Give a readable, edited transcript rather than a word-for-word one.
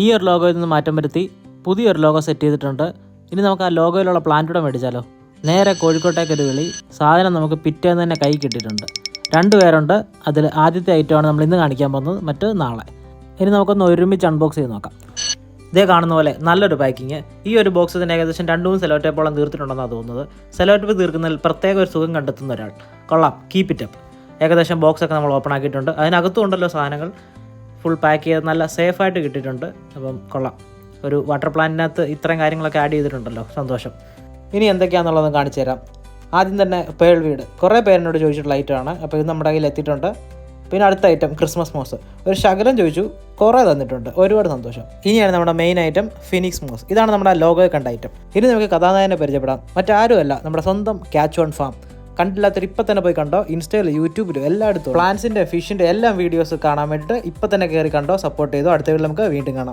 ഈ ഒരു ലോഗോയിൽ നിന്ന് മാറ്റം വരുത്തി പുതിയൊരു ലോഗോ സെറ്റ് ചെയ്തിട്ടുണ്ട്. ഇനി നമുക്ക് ആ ലോഗോയിലുള്ള പ്ലാന്റൂടെ മേടിച്ചാലോ. നേരെ കോഴിക്കോട്ടേക്കൊരു വിളി. സാധനം നമുക്ക് പിറ്റേന്ന് തന്നെ കൈ കിട്ടിയിട്ടുണ്ട്. 2 പേരുണ്ട്. അതിൽ ആദ്യത്തെ ഐറ്റമാണ് നമ്മൾ ഇന്ന് കാണിക്കാൻ പോകുന്നത്, മറ്റു നാളെ. ഇനി നമുക്കൊന്ന് ഒരുമിച്ച് അൺബോക്സ് ചെയ്ത് നോക്കാം. ഇതേ കാണുന്ന പോലെ നല്ലൊരു പാക്കിങ്. ഈ ഒരു ബോക്സ് തന്നെ ഏകദേശം 2-3 സെലോ ടേപ്പോളം തീർത്തിട്ടുണ്ടെന്നാണ് തോന്നുന്നത്. സെലോ ടേപ്പ് തീർക്കുന്നതിൽ പ്രത്യേക ഒരു സുഖം കണ്ടെത്തുന്ന ഒരാൾ. കൊള്ളാം, കീപ്പ് ഇറ്റ് അപ്പ്. ഏകദേശം ബോക്സൊക്കെ നമ്മൾ ഓപ്പൺ ആക്കിയിട്ടുണ്ട്. അതിനകത്തും ഉണ്ടല്ലോ സാധനങ്ങൾ. ഫുൾ പാക്ക് ചെയ്ത് നല്ല സേഫായിട്ട് കിട്ടിയിട്ടുണ്ട്. അപ്പം കൊള്ളാം. ഒരു വാട്ടർ പ്ലാന്റിനകത്ത് ഇത്രയും കാര്യങ്ങളൊക്കെ ആഡ് ചെയ്തിട്ടുണ്ടല്ലോ, സന്തോഷം. ഇനി എന്തൊക്കെയാണെന്നുള്ളതും കാണിച്ചു തരാം. ആദ്യം തന്നെ പേൾ വീട്. കുറേ പേരെന്നോട് ചോദിച്ചിട്ടുള്ള ഐറ്റമാണ്. അപ്പോൾ ഇത് നമ്മുടെ കയ്യിൽ എത്തിയിട്ടുണ്ട്. പിന്നെ അടുത്ത ഐറ്റം ക്രിസ്മസ് മോസ്. ഒരു ശകലം ചോദിച്ചു, കുറേ തന്നിട്ടുണ്ട്. ഒരുപാട് സന്തോഷം. ഇനിയാണ് നമ്മുടെ മെയിൻ ഐറ്റം ഫിനിക്സ് മോസ്. ഇതാണ് നമ്മുടെ ലോഗോയിൽ കണ്ട ഐറ്റം. ഇനി നമുക്ക് കഥാനായകനെ പരിചയപ്പെടാം. മറ്റാരുമല്ല, നമ്മുടെ സ്വന്തം ക്യാച്ച് ഓൺ ഫാം. കണ്ടില്ലാത്തൊരു ഇപ്പം തന്നെ പോയി കണ്ടോ. ഇൻസ്റ്റയിലും യൂട്യൂബിലും എല്ലായിടത്തും പ്ലാന്റ്സിൻ്റെ ഫിഷിൻ്റെ എല്ലാം വീഡിയോസ് കാണാൻ വേണ്ടിയിട്ട് ഇപ്പം തന്നെ കയറി കണ്ടോ, സപ്പോർട്ട് ചെയ്തോ. അടുത്ത വീട്ടിൽ നമുക്ക് വീണ്ടും കാണാം.